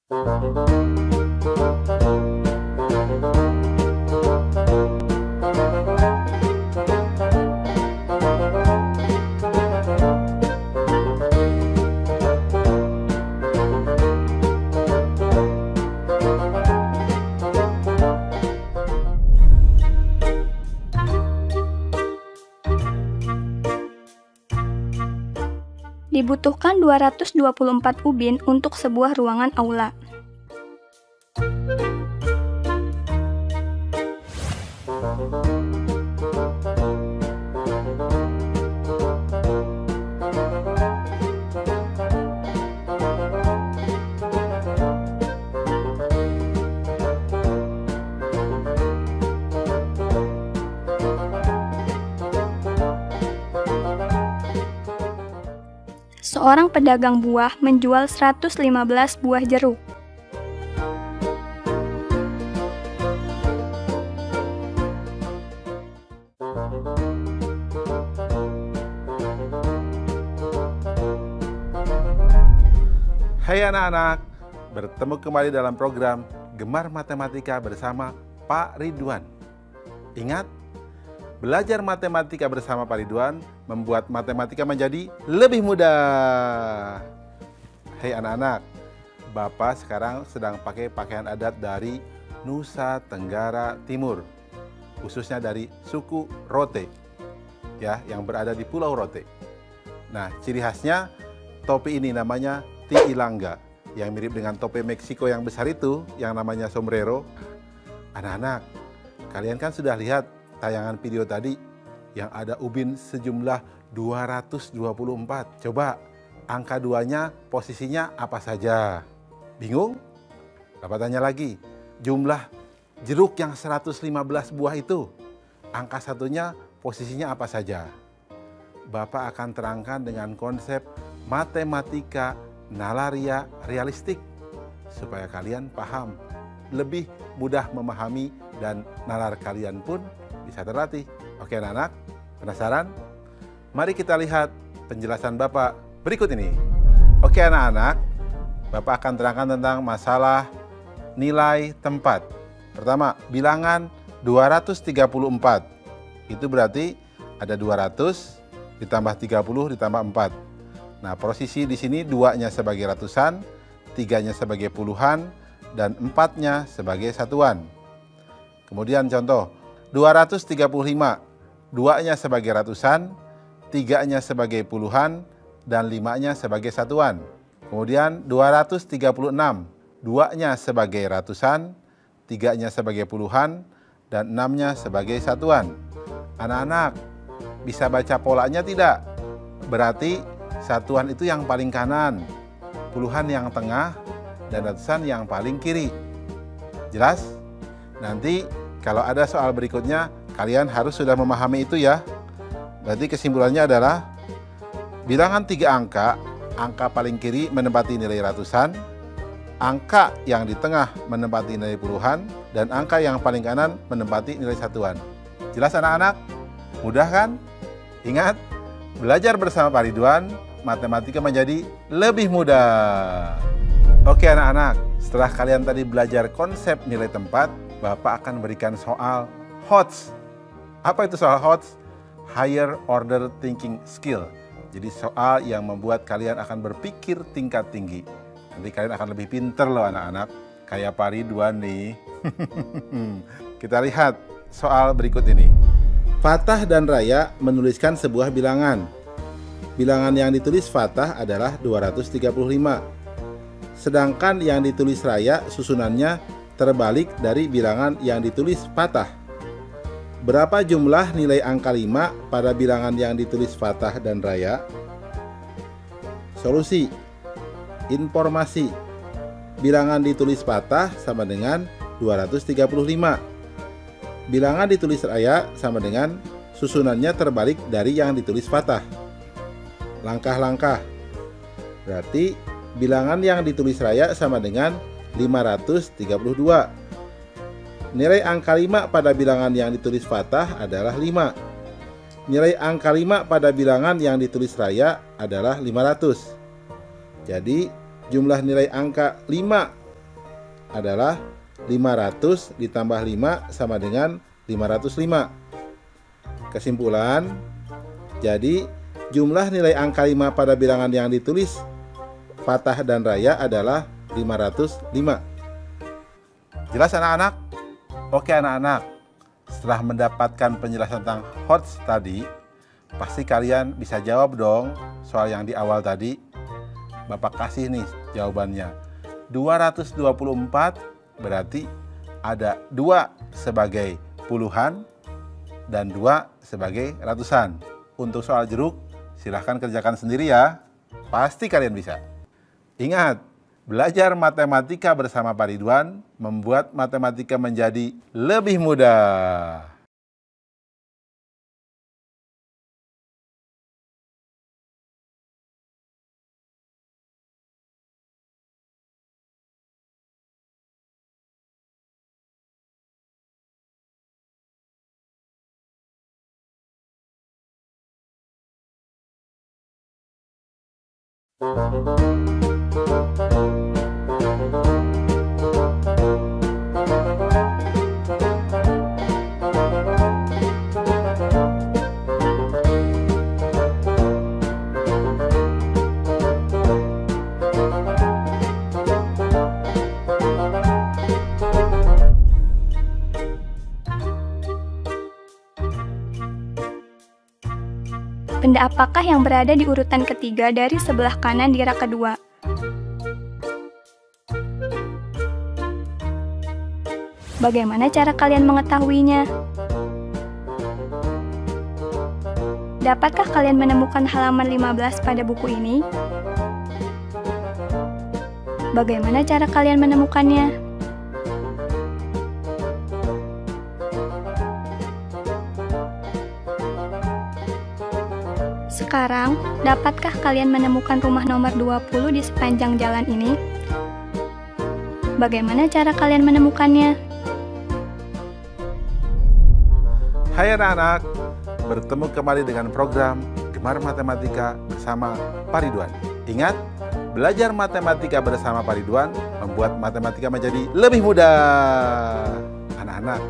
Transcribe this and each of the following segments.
Dibutuhkan 224 ubin untuk sebuah ruangan aula. Seorang pedagang buah menjual 115 buah jeruk. Hai anak-anak, bertemu kembali dalam program Gemar Matematika bersama Pak Ridwan. Ingat, belajar matematika bersama Pak Ridwan membuat matematika menjadi lebih mudah. Hei anak-anak, Bapak sekarang sedang pakai pakaian adat dari Nusa Tenggara Timur, khususnya dari suku Rote, ya, yang berada di Pulau Rote. Nah, ciri khasnya topi ini namanya Tiilanga, yang mirip dengan topi Meksiko yang besar itu, yang namanya sombrero. Anak-anak, kalian kan sudah lihat tayangan video tadi yang ada ubin sejumlah 224. Coba angka 2-nya posisinya apa saja? Bingung? Bapak tanya lagi, jumlah jeruk yang 115 buah itu, angka 1-nya posisinya apa saja? Bapak akan terangkan dengan konsep matematika nalaria realistik supaya kalian paham, lebih mudah memahami, dan nalar kalian pun bisa terlatih. Oke anak-anak, penasaran? Mari kita lihat penjelasan Bapak berikut ini. Oke anak-anak, Bapak akan terangkan tentang masalah nilai tempat. Pertama, bilangan 234. Itu berarti ada 200 ditambah 30 ditambah 4. Nah, posisi di sini 2-nya sebagai ratusan, 3-nya sebagai puluhan, dan 4-nya sebagai satuan. Kemudian contoh, 235, 2-nya sebagai ratusan, 3-nya sebagai puluhan, dan 5-nya sebagai satuan. Kemudian 236, 2-nya sebagai ratusan, 3-nya sebagai puluhan, dan 6-nya sebagai satuan. Anak-anak, bisa baca polanya tidak? Berarti satuan itu yang paling kanan, puluhan yang tengah, dan ratusan yang paling kiri. Jelas? Nanti kalau ada soal berikutnya, kalian harus sudah memahami itu ya. Berarti kesimpulannya adalah bilangan 3 angka, angka paling kiri menempati nilai ratusan, angka yang di tengah menempati nilai puluhan, dan angka yang paling kanan menempati nilai satuan. Jelas anak-anak? Mudah kan? Ingat, belajar bersama Pak Ridwan, matematika menjadi lebih mudah. Oke anak-anak, setelah kalian tadi belajar konsep nilai tempat, Bapak akan berikan soal HOTS. Apa itu soal HOTS? Higher Order Thinking Skill. Jadi soal yang membuat kalian akan berpikir tingkat tinggi. Nanti kalian akan lebih pinter loh anak-anak, kayak Pak Ridwan nih. Kita lihat soal berikut ini. Fatah dan Raya menuliskan sebuah bilangan. Bilangan yang ditulis Fatah adalah 235. Sedangkan yang ditulis Raya susunannya terbalik dari bilangan yang ditulis Fatah. Berapa jumlah nilai angka 5 pada bilangan yang ditulis Fatah dan Raya? Solusi. Informasi. Bilangan ditulis Fatah sama dengan 235. Bilangan ditulis Raya sama dengan susunannya terbalik dari yang ditulis Fatah. Langkah-langkah. Berarti bilangan yang ditulis Raya sama dengan 532. Nilai angka 5 pada bilangan yang ditulis Fatah adalah 5. Nilai angka 5 pada bilangan yang ditulis Raya adalah 500. Jadi jumlah nilai angka 5 adalah 500 ditambah 5 sama dengan 505. Kesimpulan, jadi jumlah nilai angka 5 pada bilangan yang ditulis fathah dan raya adalah 505. Jelas anak-anak? Oke anak-anak, setelah mendapatkan penjelasan tentang HOTS tadi, pasti kalian bisa jawab dong soal yang di awal tadi. Bapak kasih nih jawabannya. 224 berarti ada 2 sebagai puluhan dan 2 sebagai ratusan. Untuk soal jeruk, silahkan kerjakan sendiri ya. Pasti kalian bisa. Ingat, belajar matematika bersama Pak Ridwan membuat matematika menjadi lebih mudah. Benda apakah yang berada di urutan ketiga dari sebelah kanan di rak kedua? Bagaimana cara kalian mengetahuinya? Dapatkah kalian menemukan halaman 15 pada buku ini? Bagaimana cara kalian menemukannya? Sekarang, dapatkah kalian menemukan rumah nomor 20 di sepanjang jalan ini? Bagaimana cara kalian menemukannya? Hai anak-anak, bertemu kembali dengan program Gemar Matematika bersama Pak Ridwan. Ingat, belajar matematika bersama Pak Ridwan membuat matematika menjadi lebih mudah. Anak-anak,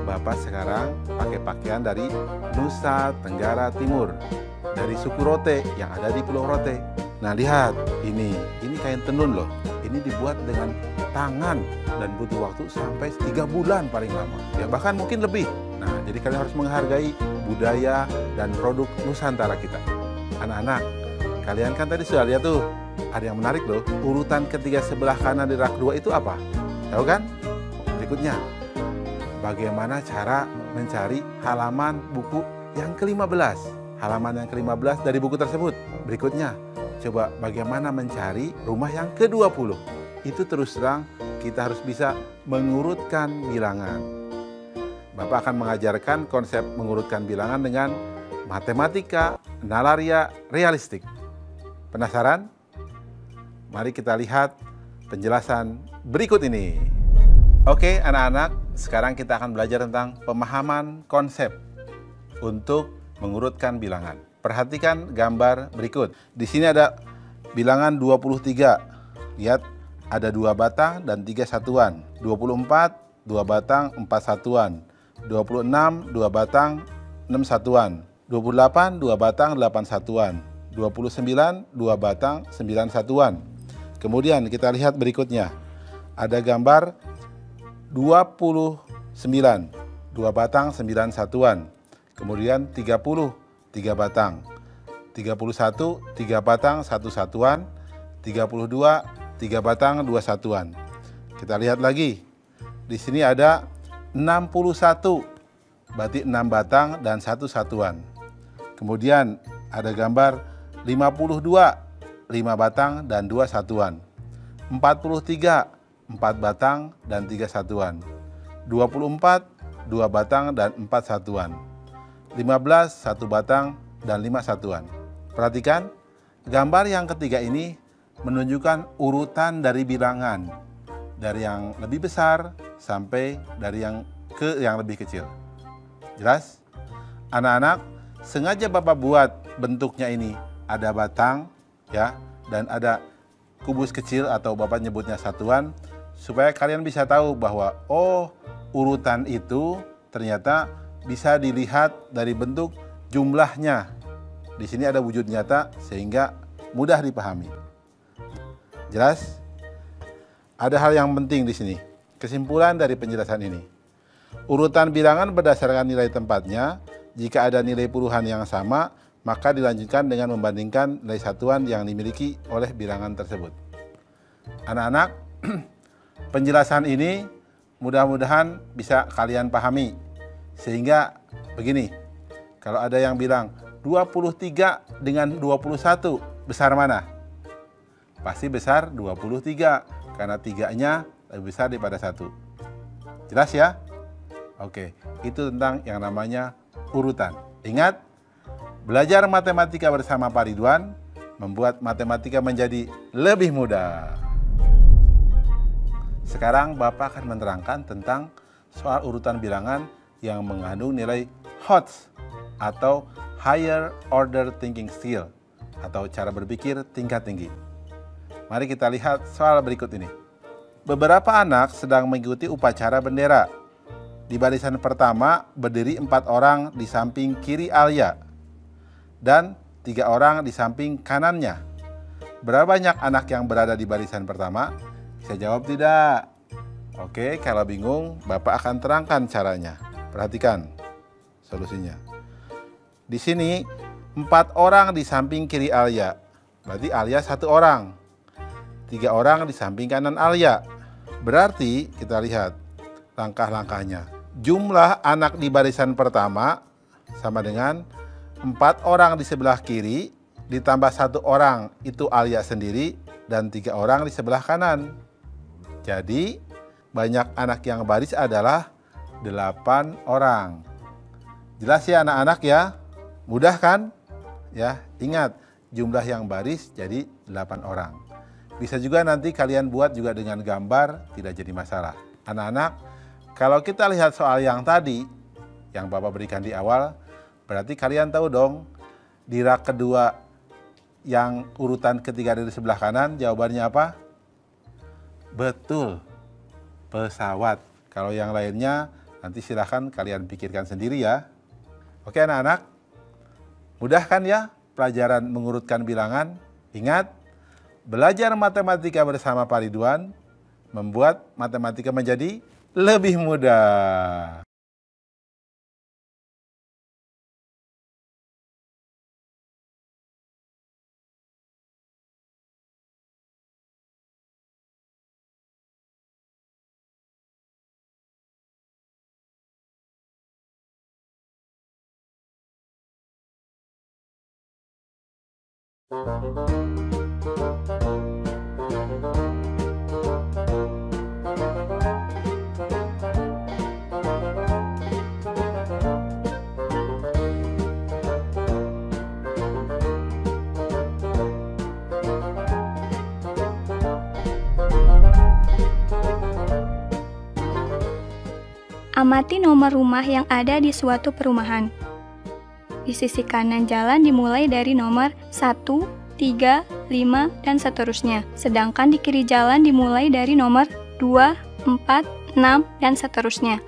Bapak sekarang pakai pakaian dari Nusa Tenggara Timur, dari suku Rote yang ada di Pulau Rote. Nah lihat, ini kain tenun loh. Ini dibuat dengan tangan dan butuh waktu sampai 3 bulan paling lama. Ya bahkan mungkin lebih. Nah jadi kalian harus menghargai budaya dan produk Nusantara kita. Anak-anak, kalian kan tadi sudah lihat tuh, ada yang menarik loh. Urutan ketiga sebelah kanan di rak 2 itu apa? Tahu kan? Berikutnya, bagaimana cara mencari halaman buku yang ke-15? Halaman yang ke-15 dari buku tersebut. Berikutnya, coba bagaimana mencari rumah yang ke-20. Itu terus terang kita harus bisa mengurutkan bilangan. Bapak akan mengajarkan konsep mengurutkan bilangan dengan matematika nalaria realistik. Penasaran? Mari kita lihat penjelasan berikut ini. Oke anak-anak, sekarang kita akan belajar tentang pemahaman konsep untuk mengurutkan bilangan. Perhatikan gambar berikut. Di sini ada bilangan 23. Lihat, ada 2 batang dan 3 satuan. 24, 2 batang, 4 satuan. 26, 2 batang, 6 satuan. 28, 2 batang, 8 satuan. 29, 2 batang, 9 satuan. Kemudian kita lihat berikutnya. Ada gambar 29, 2 batang, 9 satuan. Kemudian 30, 3 batang. 31, 3 batang, 1 satuan. 32, 3 batang, 2 satuan. Kita lihat lagi. Di sini ada 61, berarti 6 batang dan 1 satuan. Kemudian ada gambar 52, 5 batang dan 2 satuan. 43, 4 batang dan 3 satuan. 24, 2 batang dan 4 satuan. 15, 1 batang dan 5 satuan. Perhatikan, gambar yang ketiga ini menunjukkan urutan dari bilangan. Dari yang lebih besar sampai dari yang lebih kecil. Jelas? Anak-anak, sengaja Bapak buat bentuknya ini. Ada batang, ya, dan ada kubus kecil atau Bapak nyebutnya satuan, supaya kalian bisa tahu bahwa oh, urutan itu ternyata bisa dilihat dari bentuk jumlahnya. Di sini ada wujud nyata sehingga mudah dipahami. Jelas? Ada hal yang penting di sini. Kesimpulan dari penjelasan ini. Urutan bilangan berdasarkan nilai tempatnya. Jika ada nilai puluhan yang sama, maka dilanjutkan dengan membandingkan nilai satuan yang dimiliki oleh bilangan tersebut. Anak-anak, penjelasan ini mudah-mudahan bisa kalian pahami. Sehingga begini, kalau ada yang bilang 23 dengan 21 besar mana? Pasti besar 23 karena 3-nya lebih besar daripada 1. Jelas ya? Oke, itu tentang yang namanya urutan. Ingat, belajar matematika bersama Pak Ridwan membuat matematika menjadi lebih mudah. Sekarang Bapak akan menerangkan tentang soal urutan bilangan yang mengandung nilai HOTS atau Higher Order Thinking Skill atau cara berpikir tingkat tinggi. Mari kita lihat soal berikut ini. Beberapa anak sedang mengikuti upacara bendera. Di barisan pertama berdiri 4 orang di samping kiri Alia dan 3 orang di samping kanannya. Berapa banyak anak yang berada di barisan pertama? Bisa jawab tidak? Oke, kalau bingung Bapak akan terangkan caranya. Perhatikan solusinya. Di sini 4 orang di samping kiri Alia. Berarti Alia 1 orang. 3 orang di samping kanan Alia. Berarti kita lihat langkah-langkahnya. Jumlah anak di barisan pertama sama dengan 4 orang di sebelah kiri ditambah 1 orang itu Alia sendiri dan 3 orang di sebelah kanan. Jadi banyak anak yang baris adalah 8 orang. Jelas ya anak-anak ya? Mudah kan? Ya, ingat jumlah yang baris jadi 8 orang. Bisa juga nanti kalian buat juga dengan gambar, tidak jadi masalah. Anak-anak, kalau kita lihat soal yang tadi, yang Bapak berikan di awal, berarti kalian tahu dong, di rak kedua yang urutan ketiga dari sebelah kanan, jawabannya apa? Betul, pesawat. Kalau yang lainnya, nanti silahkan kalian pikirkan sendiri ya. Oke anak-anak, mudah kan ya pelajaran mengurutkan bilangan? Ingat, belajar matematika bersama Pak Ridwan membuat matematika menjadi lebih mudah. Amati nomor rumah yang ada di suatu perumahan. Di sisi kanan jalan dimulai dari nomor 1, 3, 5, dan seterusnya. Sedangkan di kiri jalan dimulai dari nomor 2, 4, 6, dan seterusnya.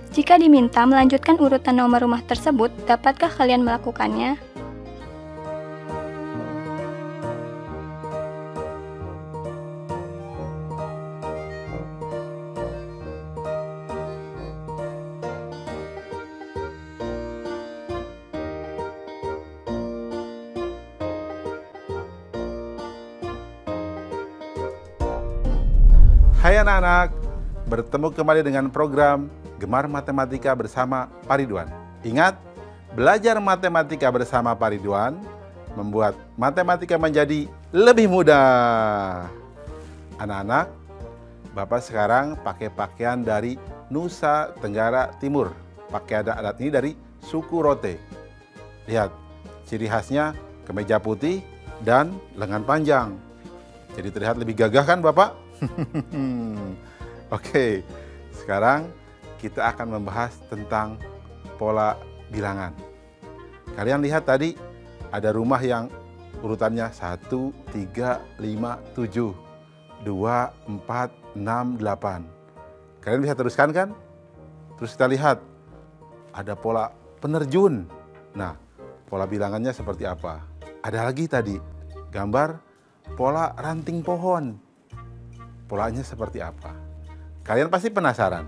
Jika diminta melanjutkan urutan nomor rumah tersebut, dapatkah kalian melakukannya? Hai anak-anak, bertemu kembali dengan program Gemar Matematika bersama Pak Ridwan. Ingat, belajar matematika bersama Pak Ridwan membuat matematika menjadi lebih mudah. Anak-anak, Bapak sekarang pakai pakaian dari Nusa Tenggara Timur. Pakai adat ini dari suku Rote. Lihat, ciri khasnya kemeja putih dan lengan panjang. Jadi terlihat lebih gagah kan Bapak? Oke, sekarang kita akan membahas tentang pola bilangan. Kalian lihat tadi ada rumah yang urutannya 1, 3, 5, 7. 2, 4, 6, 8. Kalian bisa teruskan kan? Terus kita lihat ada pola penerjun. Nah, pola bilangannya seperti apa? Ada lagi tadi gambar pola ranting pohon. Polanya seperti apa? Kalian pasti penasaran.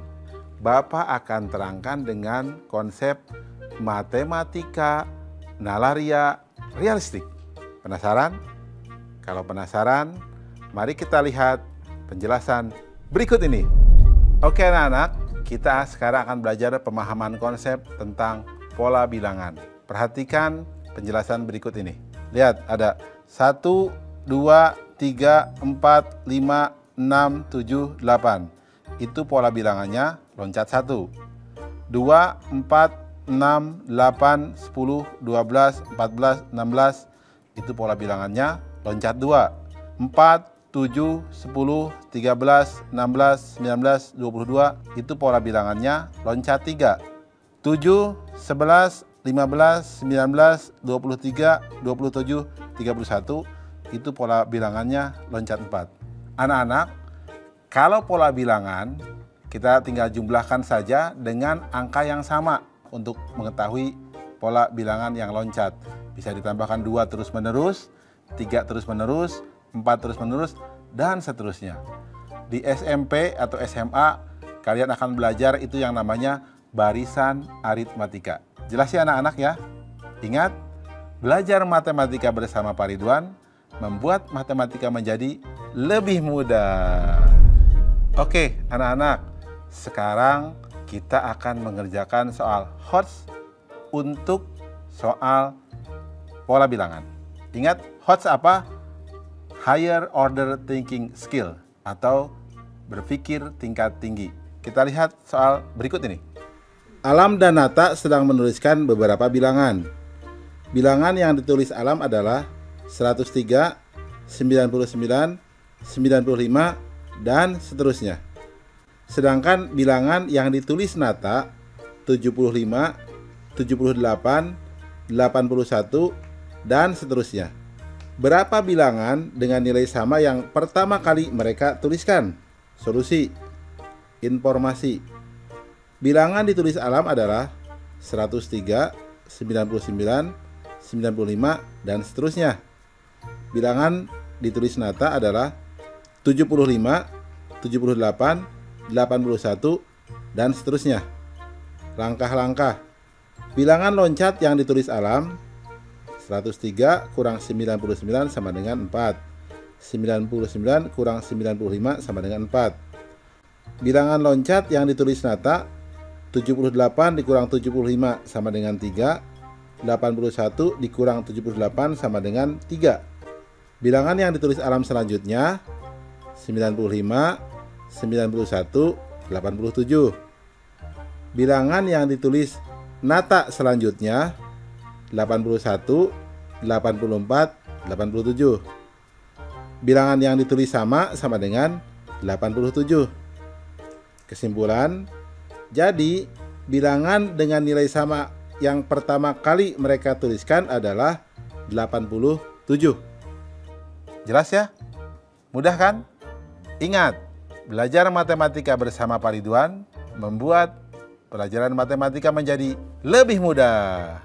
Bapak akan terangkan dengan konsep matematika nalaria realistik. Penasaran? Kalau penasaran, mari kita lihat penjelasan berikut ini. Oke anak-anak, kita sekarang akan belajar pemahaman konsep tentang pola bilangan. Perhatikan penjelasan berikut ini. Lihat, ada 1, 2, 3, 4, 5, 6, 7, 8. Itu pola bilangannya loncat 1. 2, 4, 6, 8, 10, 12, 14, 16. Itu pola bilangannya loncat 2. 4, 7, 10, 13, 16, 19, 22. Itu pola bilangannya loncat 3. 7, 11, 15, 19, 23, 27, 31. Itu pola bilangannya loncat 4. Anak-anak, kalau pola bilangan kita tinggal jumlahkan saja dengan angka yang sama untuk mengetahui pola bilangan yang loncat. Bisa ditambahkan 2 terus-menerus, 3 terus-menerus, 4 terus-menerus, dan seterusnya. Di SMP atau SMA, kalian akan belajar itu yang namanya barisan aritmatika. Jelas ya anak-anak ya? Ingat, belajar matematika bersama Pak Ridwan membuat matematika menjadi lebih mudah. Oke anak-anak, sekarang kita akan mengerjakan soal HOTS untuk soal pola bilangan. Ingat, HOTS apa? Higher Order Thinking Skill atau berpikir tingkat tinggi. Kita lihat soal berikut ini. Alam dan Nata sedang menuliskan beberapa bilangan. Bilangan yang ditulis Alam adalah 103, 99, 95, dan seterusnya. Sedangkan bilangan yang ditulis Nata 75, 78, 81, dan seterusnya. Berapa bilangan dengan nilai sama yang pertama kali mereka tuliskan? Solusi. Informasi. Bilangan ditulis Alam adalah 103, 99, 95, dan seterusnya. Bilangan ditulis Nata adalah 75, 78, 81, dan seterusnya. Langkah-langkah. Bilangan loncat yang ditulis Alam 103 kurang 99 sama dengan 4. 99 kurang 95 sama dengan 4. Bilangan loncat yang ditulis Nata 78 dikurang 75 sama dengan 3. 81 dikurang 78 sama dengan 3. Bilangan yang ditulis Alam selanjutnya 95, 91, 87. Bilangan yang ditulis Nata selanjutnya 81, 84, 87. Bilangan yang ditulis sama dengan 87. Kesimpulan, jadi bilangan dengan nilai sama yang pertama kali mereka tuliskan adalah 87. Jelas ya? Mudah kan? Ingat, belajar matematika bersama Pak Ridwan membuat pelajaran matematika menjadi lebih mudah.